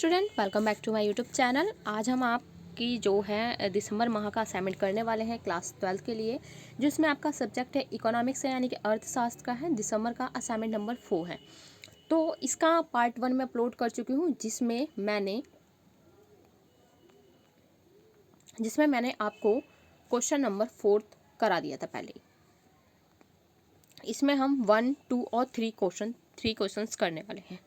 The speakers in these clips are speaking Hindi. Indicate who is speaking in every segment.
Speaker 1: Student, welcome back to my YouTube channel. आज हम आपकी जो है दिसंबर माह का असाइनमेंट करने वाले हैं क्लास 12 के लिए, जिसमें आपका सब्जेक्ट है इकोनॉमिक्स है, यानी कि अर्थशास्त्र का है। दिसंबर का असाइनमेंट नंबर 4 है। तो इसका पार्ट 1 में अपलोड कर चुकी हूँ, जिसमें मैंने आपको क्वेश्चन नंबर 4 करा दिया था पहले। इसमें हम 1, 2 और 3 क्वेश्चंस करने वाले हैं।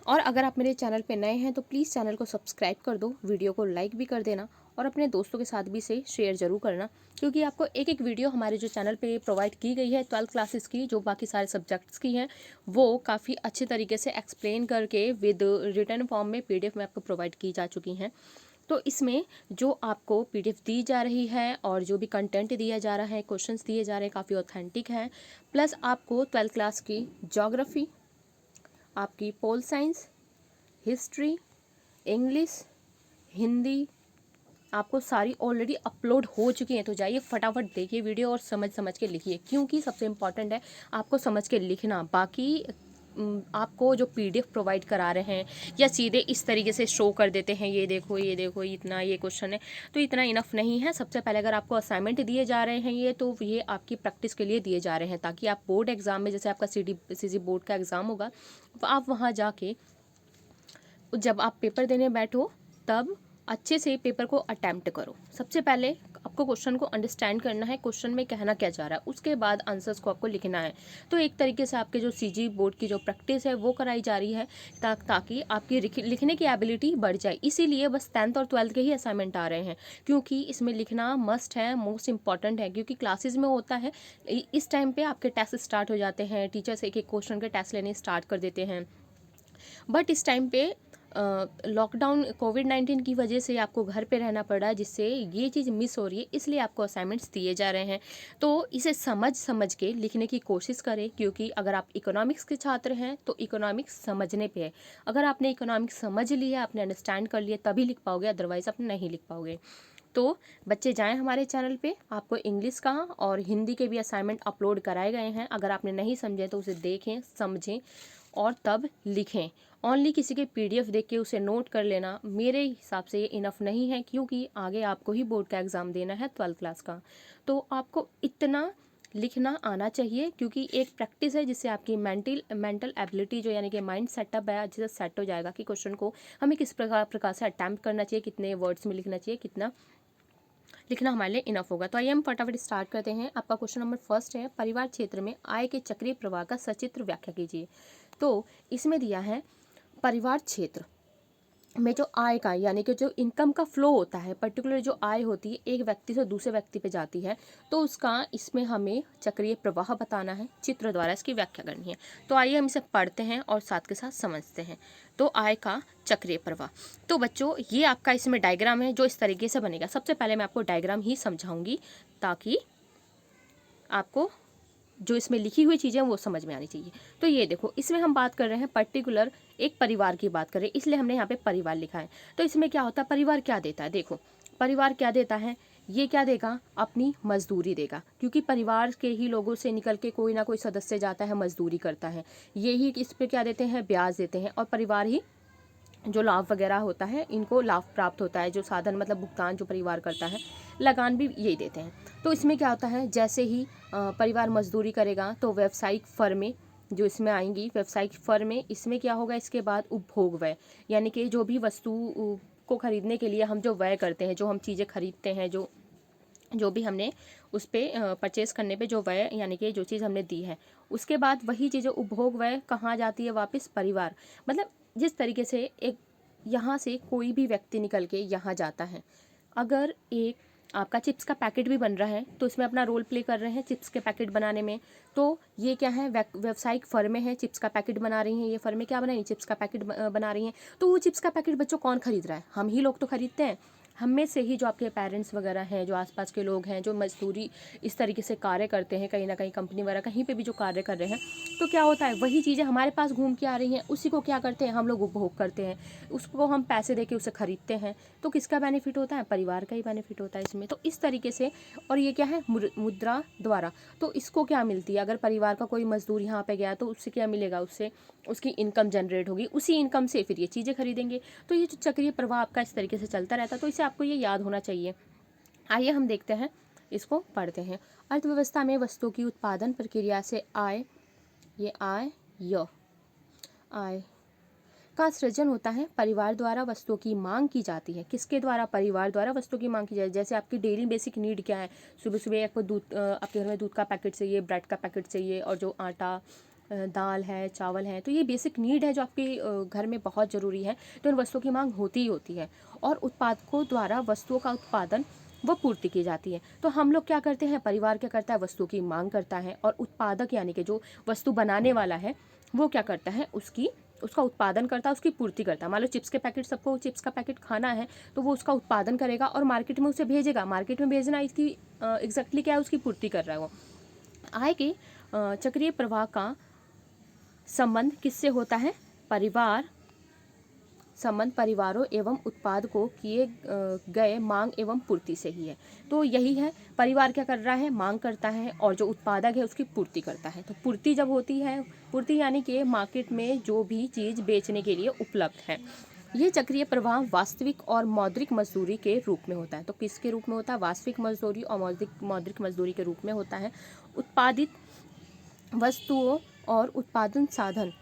Speaker 1: और अगर आप मेरे चैनल पे नए हैं तो प्लीज़ चैनल को सब्सक्राइब कर दो, वीडियो को लाइक भी कर देना और अपने दोस्तों के साथ भी इसे शेयर ज़रूर करना, क्योंकि आपको एक एक वीडियो हमारे जो चैनल पे प्रोवाइड की गई है 12 क्लासेस की, जो बाकी सारे सब्जेक्ट्स की हैं, वो काफ़ी अच्छे तरीके से एक्सप्लेन करके विद रिटर्न फॉर्म में PDF में आपको प्रोवाइड की जा चुकी हैं। तो इसमें जो आपको PDF दी जा रही है और जो भी कंटेंट दिया जा रहा है, क्वेश्चंस दिए जा रहे हैं, काफ़ी ऑथेंटिक है। प्लस आपको 12 क्लास की ज्योग्राफी, आपकी pol science, history, English, Hindi आपको सारी ऑलरेडी अपलोड हो चुकी हैं। तो जाइए फटाफट देखिए वीडियो और समझ समझ के लिखिए, क्योंकि सबसे इम्पॉर्टेंट है आपको समझ के लिखना। बाकी आपको जो PDF प्रोवाइड करा रहे हैं या सीधे इस तरीके से शो कर देते हैं, ये देखो इतना ये क्वेश्चन है, तो इतना इनफ नहीं है। सबसे पहले अगर आपको असाइनमेंट दिए जा रहे हैं तो ये आपकी प्रैक्टिस के लिए दिए जा रहे हैं, ताकि आप बोर्ड एग्जाम में, जैसे आपका CG बोर्ड का एग्ज़ाम होगा, तो आप वहाँ जाके जब आप पेपर देने बैठो तब अच्छे से पेपर को अटैम्प्ट करो। सबसे पहले आपको क्वेश्चन को अंडरस्टैंड करना है, क्वेश्चन में कहना क्या जा रहा है, उसके बाद आंसर्स को आपको लिखना है। तो एक तरीके से आपके जो CG बोर्ड की जो प्रैक्टिस है वो कराई जा रही है, ताकि आपकी लिखने की एबिलिटी बढ़ जाए। इसीलिए बस 10th और 12th के ही असाइनमेंट आ रहे हैं, क्योंकि इसमें लिखना मस्ट है, मोस्ट इंपॉर्टेंट है। क्योंकि क्लासेज में होता है इस टाइम पे आपके टेस्ट स्टार्ट हो जाते हैं, टीचर्स एक एक क्वेश्चन के टेस्ट लेने स्टार्ट कर देते हैं, बट इस टाइम पे लॉकडाउन कोविड-19 की वजह से आपको घर पे रहना पड़ा, जिससे ये चीज़ मिस हो रही है, इसलिए आपको असाइनमेंट्स दिए जा रहे हैं। तो इसे समझ के लिखने की कोशिश करें, क्योंकि अगर आप इकोनॉमिक्स के छात्र हैं तो इकोनॉमिक्स समझने पे है। अगर आपने इकोनॉमिक्स समझ लिया, आपने अंडरस्टैंड कर लिया, तभी लिख पाओगे, अदरवाइज़ आप नहीं लिख पाओगे। तो बच्चे जाएं हमारे चैनल पे, आपको इंग्लिश का और हिंदी के भी असाइनमेंट अपलोड कराए गए हैं। अगर आपने नहीं समझे तो उसे देखें, समझें और तब लिखें। ओनली किसी के PDF देख के उसे नोट कर लेना मेरे हिसाब से ये इनफ नहीं है, क्योंकि आगे आपको ही बोर्ड का एग्ज़ाम देना है 12 क्लास का। तो आपको इतना लिखना आना चाहिए, क्योंकि एक प्रैक्टिस है जिससे आपकी मेंटल एबिलिटी जो, यानी कि माइंड सेटअप है, जिससे सेट हो जाएगा कि क्वेश्चन को हमें किस प्रकार से अटैम्प्ट करना चाहिए, कितने वर्ड्स में लिखना चाहिए, कितना लिखना हमारे लिए इनफ होगा। तो आइए हम फटाफट स्टार्ट करते हैं। आपका क्वेश्चन नंबर 1 है, परिवार क्षेत्र में आय के चक्रीय प्रवाह का सचित्र व्याख्या कीजिए। तो इसमें दिया है परिवार क्षेत्र में जो आय का, यानी कि जो इनकम का फ्लो होता है, पर्टिकुलर जो आय होती है एक व्यक्ति से दूसरे व्यक्ति पे जाती है, तो उसका इसमें हमें चक्रीय प्रवाह बताना है, चित्र द्वारा इसकी व्याख्या करनी है। तो आइए हम इसे पढ़ते हैं और साथ के साथ समझते हैं। तो आय का चक्रीय प्रवाह, तो बच्चों ये आपका इसमें डायग्राम है जो इस तरीके से बनेगा। सबसे पहले मैं आपको डायग्राम ही समझाऊंगी, ताकि आपको जो इसमें लिखी हुई चीज़ें वो समझ में आनी चाहिए। तो ये देखो, इसमें हम बात कर रहे हैं पर्टिकुलर एक परिवार की बात कर रहे हैं, इसलिए हमने यहाँ पे परिवार लिखा है। तो इसमें क्या होता है, परिवार क्या देता है, देखो परिवार क्या देता है, ये क्या देगा, अपनी मजदूरी देगा, क्योंकि परिवार के ही लोगों से निकल के कोई ना कोई सदस्य जाता है, मजदूरी करता है, यही इस पर क्या देते हैं, ब्याज देते हैं। और परिवार ही जो लाभ वगैरह होता है, इनको लाभ प्राप्त होता है, जो साधन मतलब भुगतान जो परिवार करता है, लगान भी यही देते हैं। तो इसमें क्या होता है, जैसे ही परिवार मजदूरी करेगा तो व्यावसायिक फर्में जो इसमें आएंगी, व्यावसायिक फर्में, इसमें क्या होगा, इसके बाद उपभोग व्यय, यानी कि जो भी वस्तु को खरीदने के लिए हम जो व्यय करते हैं, जो हम चीज़ें खरीदते हैं, जो भी हमने उस पर परचेज़ करने पे जो व्यय, यानी कि जो चीज़ हमने दी है, उसके बाद वही चीज़ें उपभोग व्यय कहाँ जाती है, वापस परिवार। मतलब जिस तरीके से एक यहाँ से कोई भी व्यक्ति निकल के यहाँ जाता है, अगर एक आपका चिप्स का पैकेट भी बन रहा है तो इसमें अपना रोल प्ले कर रहे हैं चिप्स के पैकेट बनाने में। तो ये क्या है, व्यावसायिक फर्में हैं, चिप्स का पैकेट बना रही हैं। ये फर्में क्या बना रही हैं, चिप्स का पैकेट बना रही हैं। तो वो चिप्स का पैकेट बच्चों कौन खरीद रहा है, हम ही लोग तो खरीदते हैं, हम में से ही जो आपके पेरेंट्स वगैरह हैं, जो आसपास के लोग हैं, जो मजदूरी इस तरीके से कार्य करते हैं, कहीं ना कहीं कंपनी वगैरह कहीं पे भी जो कार्य कर रहे हैं, तो क्या होता है वही चीज़ें हमारे पास घूम के आ रही हैं, उसी को क्या करते हैं हम लोग उपभोग करते हैं, उसको हम पैसे दे के उसे खरीदते हैं। तो किसका बेनिफिट होता है? परिवार का ही बेनिफिट होता है इसमें। तो इस तरीके से, और ये क्या है? मुद्रा द्वारा। तो इसको क्या मिलती है? अगर परिवार का कोई मजदूर यहाँ पे गया तो उससे क्या मिलेगा? उससे उसकी इनकम जनरेट होगी, उसी इनकम से फिर ये चीज़ें खरीदेंगे। तो ये जो चक्रीय प्रवाह आपका इस तरीके से चलता रहता है, तो इसे आपको ये याद होना चाहिए। आइए हम देखते हैं, इसको पढ़ते हैं। अर्थव्यवस्था में वस्तुओं की उत्पादन प्रक्रिया से आय, ये आय का सृजन होता है। परिवार द्वारा वस्तुओं की मांग की जाती है। किसके द्वारा? परिवार द्वारा वस्तुओं की मांग की जाती है। जैसे आपकी डेली बेसिक नीड क्या है? सुबह सुबह आपको दूध, आपके घर में दूध का पैकेट चाहिए, ब्रेड का पैकेट चाहिए, और जो आटा, दाल है, चावल है, तो ये बेसिक नीड है जो आपके घर में बहुत ज़रूरी है। तो इन वस्तुओं की मांग होती ही होती है, और उत्पादकों द्वारा वस्तुओं का उत्पादन वो पूर्ति की जाती है। तो हम लोग क्या करते हैं? परिवार क्या करता है? वस्तुओं की मांग करता है, और उत्पादक यानी कि जो वस्तु बनाने वाला है वो क्या करता है? उसका उत्पादन करता है, उसकी पूर्ति करता है। मान लो चिप्स के पैकेट, सबको चिप्स का पैकेट खाना है, तो वो उसका उत्पादन करेगा और मार्केट में उसे भेजेगा। मार्केट में भेजना इसकी एग्जैक्टली क्या है? उसकी पूर्ति कर रहा है वो। आय के चक्रीय प्रवाह का संबंध किससे होता है? संबंध परिवारों एवं उत्पाद को किए गए मांग एवं पूर्ति से ही है। तो यही है, परिवार क्या कर रहा है? मांग करता है, और जो उत्पादक है उसकी पूर्ति करता है। तो पूर्ति जब होती है, पूर्ति यानी कि मार्केट में जो भी चीज़ बेचने के लिए उपलब्ध है। ये चक्रीय प्रवाह वास्तविक और मौद्रिक मजदूरी के रूप में होता है। तो किसके रूप में होता है? वास्तविक मजदूरी और मौद्रिक मजदूरी के रूप में होता है। उत्पादित वस्तुओं और उत्पादन साधन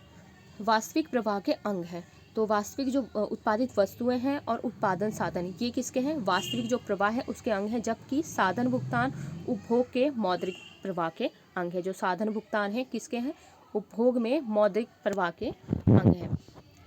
Speaker 1: वास्तविक प्रवाह के अंग हैं। तो वास्तविक जो उत्पादित वस्तुएं हैं और उत्पादन साधन, ये किसके हैं? वास्तविक जो प्रवाह है उसके अंग हैं, जबकि साधन भुगतान उपभोग के मौद्रिक प्रवाह के अंग है। जो साधन भुगतान है किसके हैं? उपभोग में मौद्रिक प्रवाह के अंग हैं।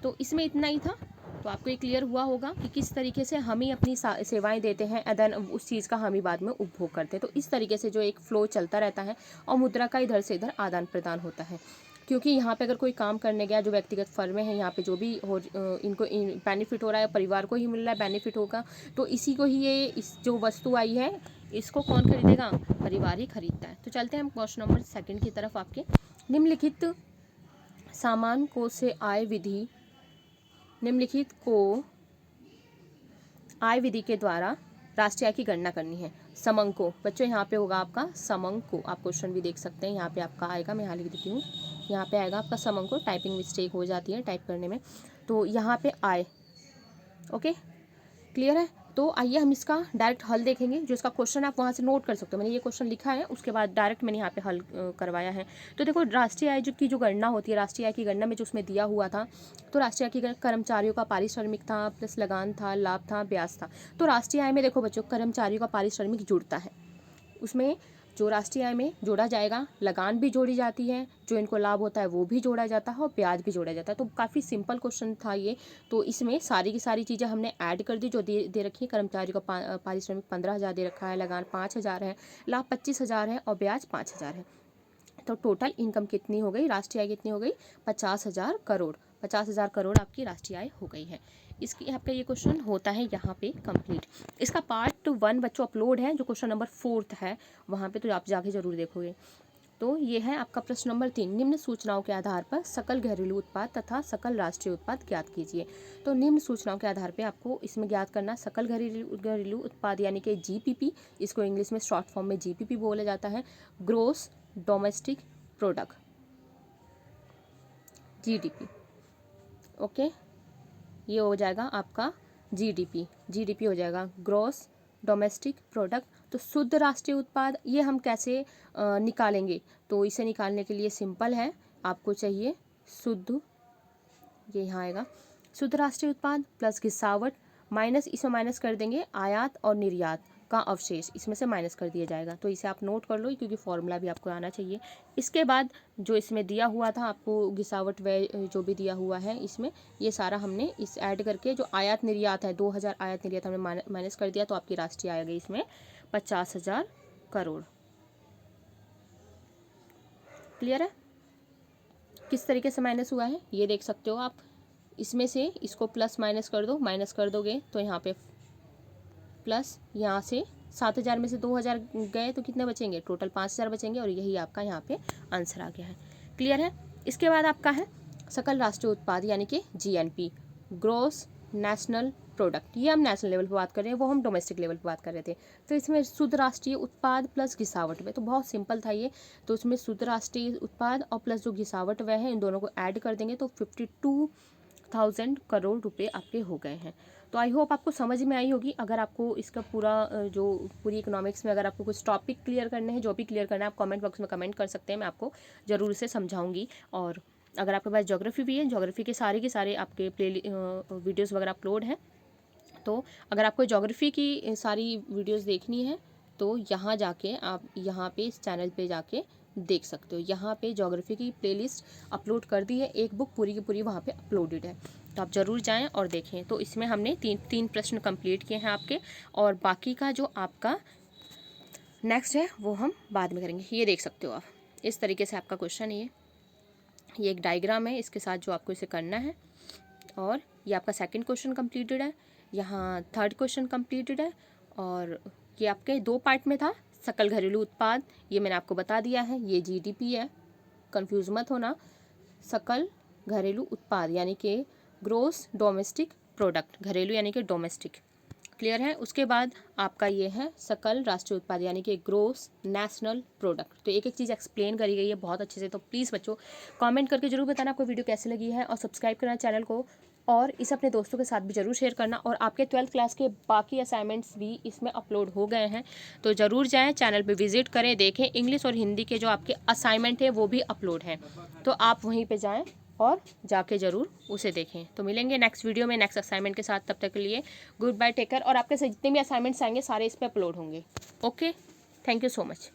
Speaker 1: तो इसमें इतना ही था। तो आपको ये क्लियर हुआ होगा कि किस तरीके से हम ही अपनी सेवाएं देते हैं, एंड उस चीज़ का हम ही बाद में उपभोग करते हैं। तो इस तरीके से जो एक फ्लो चलता रहता है, और मुद्रा का इधर से इधर आदान प्रदान होता है। क्योंकि यहाँ पे अगर कोई काम करने गया, जो व्यक्तिगत फर्में हैं, यहाँ पे जो भी इनको बेनिफिट हो रहा है, परिवार को ही मिल रहा है, बेनिफिट होगा, तो इसी को ही इस जो वस्तु आई है इसको कौन खरीदेगा? परिवार ही खरीदता है। तो चलते हैं हम क्वेश्चन नंबर 2 की तरफ आपके। निम्नलिखित सामान को से आय विधि, निम्नलिखित को आय विधि के द्वारा राष्ट्रीय आय की गणना करनी है। समंको, बच्चों यहाँ पे होगा आपका समंको। आप क्वेश्चन भी देख सकते हैं, यहाँ पे आपका आएगा, मैं यहाँ लिख देती हूँ, यहाँ पे आएगा आपका समंको। टाइपिंग मिस्टेक हो जाती है टाइप करने में, तो यहाँ पे आय। ओके, क्लियर है? तो आइए हम इसका डायरेक्ट हल देखेंगे। जो इसका क्वेश्चन आप वहाँ से नोट कर सकते हो, मैंने ये क्वेश्चन लिखा है, उसके बाद डायरेक्ट मैंने यहाँ पे हल करवाया है। तो देखो, राष्ट्रीय आय की जो गणना होती है, राष्ट्रीय आय की गणना में जो उसमें दिया हुआ था, तो राष्ट्रीय आय की कर्मचारियों का पारिश्रमिक था, प्लस लगान था, लाभ था, ब्याज था। तो राष्ट्रीय आय में देखो बच्चों, कर्मचारियों का पारिश्रमिक जुड़ता है, उसमें जो राष्ट्रीय आय में जोड़ा जाएगा, लगान भी जोड़ी जाती है, जो इनको लाभ होता है वो भी जोड़ा जाता है, और ब्याज भी जोड़ा जाता है। तो काफ़ी सिंपल क्वेश्चन था ये। तो इसमें सारी की सारी चीज़ें हमने ऐड कर दी, जो दे रखी है। कर्मचारियों का पारिश्रमिक 15,000 दे रखा है, लगान 5,000 है, लाभ 25,000 है, और ब्याज 5,000 है। तो टोटल इनकम कितनी हो गई? राष्ट्रीय आय कितनी हो गई? 50,000 करोड़। 50,000 करोड़ आपकी राष्ट्रीय आय हो गई है। इसकी आपका ये क्वेश्चन होता है यहाँ पे कंप्लीट। इसका पार्ट 1 बच्चों अपलोड है, जो क्वेश्चन नंबर 4 है वहाँ पे, तो आप जाके जरूर देखोगे। तो ये है आपका प्रश्न नंबर 3। निम्न सूचनाओं के आधार पर सकल घरेलू उत्पाद तथा सकल राष्ट्रीय उत्पाद ज्ञात कीजिए। तो निम्न सूचनाओं के आधार पे आपको इसमें ज्ञात करना सकल घरेलू उत्पाद यानी कि जीपीपी, इसको इंग्लिश में शॉर्ट फॉर्म में जीपीपी बोला जाता है। Gross domestic product, GDP. Okay, ये हो जाएगा आपका जीडीपी। जीडीपी हो जाएगा ग्रॉस डोमेस्टिक प्रोडक्ट। तो शुद्ध राष्ट्रीय उत्पाद ये हम कैसे निकालेंगे? तो इसे निकालने के लिए सिंपल है, आपको चाहिए शुद्ध, ये यहाँ आएगा, शुद्ध राष्ट्रीय उत्पाद प्लस घिसावट माइनस, इसमें माइनस कर देंगे आयात और निर्यात का अवशेष, इसमें से माइनस कर दिया जाएगा। तो इसे आप नोट कर लो, क्योंकि फॉर्मूला भी आपको आना चाहिए। इसके बाद जो इसमें दिया हुआ था आपको घिसावट व जो भी दिया हुआ है इसमें, ये सारा हमने इस ऐड करके, जो आयात निर्यात है 2,000 आयात निर्यात हमने माइनस कर दिया, तो आपकी राष्ट्रीय आय गई इसमें 50,000 करोड़। क्लियर है? किस तरीके से माइनस हुआ है ये देख सकते हो आप। इसमें से इसको प्लस माइनस कर दो, माइनस कर दोगे तो यहाँ पे प्लस यहाँ से 7,000 में से 2,000 गए तो कितने बचेंगे, टोटल 5,000 बचेंगे और यही आपका यहाँ पे आंसर आ गया है। क्लियर है। इसके बाद आपका है सकल राष्ट्रीय उत्पाद यानी कि GNP, ग्रॉस नेशनल प्रोडक्ट। ये हम नेशनल लेवल पे बात कर रहे हैं, वो हम डोमेस्टिक लेवल पे बात कर रहे थे। तो इसमें शुद्ध राष्ट्रीय उत्पाद प्लस घिसावट व्यय, तो बहुत सिंपल था ये। तो इसमें शुद्ध राष्ट्रीय उत्पाद और प्लस जो घिसावट व्यय है इन दोनों को ऐड कर देंगे तो 52,000 करोड़ रुपए आपके हो गए हैं। तो आई होप आपको समझ में आई होगी। अगर आपको इसका पूरी इकोनॉमिक्स में अगर आपको कुछ टॉपिक क्लियर करने हैं, जो भी क्लियर करना है, आप कमेंट बॉक्स में कमेंट कर सकते हैं, मैं आपको ज़रूर से समझाऊंगी। और अगर आपके पास ज्योग्राफी भी है, ज्योग्राफी के सारे आपके वीडियोज़ वगैरह अपलोड हैं। तो अगर आपको ज्योग्राफी की सारी वीडियोस देखनी है तो यहाँ जाके आप यहाँ पे इस चैनल पे जाके देख सकते हो। यहाँ पे ज्योग्राफी की प्लेलिस्ट अपलोड कर दी है, एक बुक पूरी की पूरी वहाँ पे अपलोडेड है, तो आप ज़रूर जाएं और देखें। तो इसमें हमने तीन प्रश्न कंप्लीट किए हैं आपके, और बाकी का जो आपका नेक्स्ट है वो हम बाद में करेंगे। ये देख सकते हो आप, इस तरीके से आपका क्वेश्चन है। ये एक डायग्राम है, इसके साथ जो आपको इसे करना है। और ये आपका सेकंड क्वेश्चन कंप्लीटेड है, यहाँ थर्ड क्वेश्चन कंप्लीटेड है। और ये आपके 2 पार्ट में था। सकल घरेलू उत्पाद ये मैंने आपको बता दिया है, ये GDP है, कंफ्यूज मत होना। सकल घरेलू उत्पाद यानी कि ग्रोस डोमेस्टिक प्रोडक्ट, घरेलू यानी कि डोमेस्टिक। क्लियर है। उसके बाद आपका ये है सकल राष्ट्रीय उत्पाद यानी कि ग्रोस नेशनल प्रोडक्ट। तो एक एक चीज़ एक्सप्लेन करी गई है बहुत अच्छे से। तो प्लीज़ बच्चों कमेंट करके जरूर बताना आपको वीडियो कैसी लगी है, और सब्सक्राइब करना चैनल को, और इसे अपने दोस्तों के साथ भी जरूर शेयर करना। और आपके 12th क्लास के बाकी असाइनमेंट्स भी इसमें अपलोड हो गए हैं, तो ज़रूर जाएँ चैनल पर विजिट करें, देखें। इंग्लिश और हिंदी के जो आपके असाइनमेंट है वो भी अपलोड हैं, तो आप वहीं पर जाएँ और जाके ज़रूर उसे देखें। तो मिलेंगे नेक्स्ट वीडियो में नेक्स्ट असाइनमेंट के साथ। तब तक के लिए गुड बाय, टेक केयर। और आपके जितने भी असाइनमेंट्स आएंगे सारे इस पर अपलोड होंगे। Okay, thank you so much.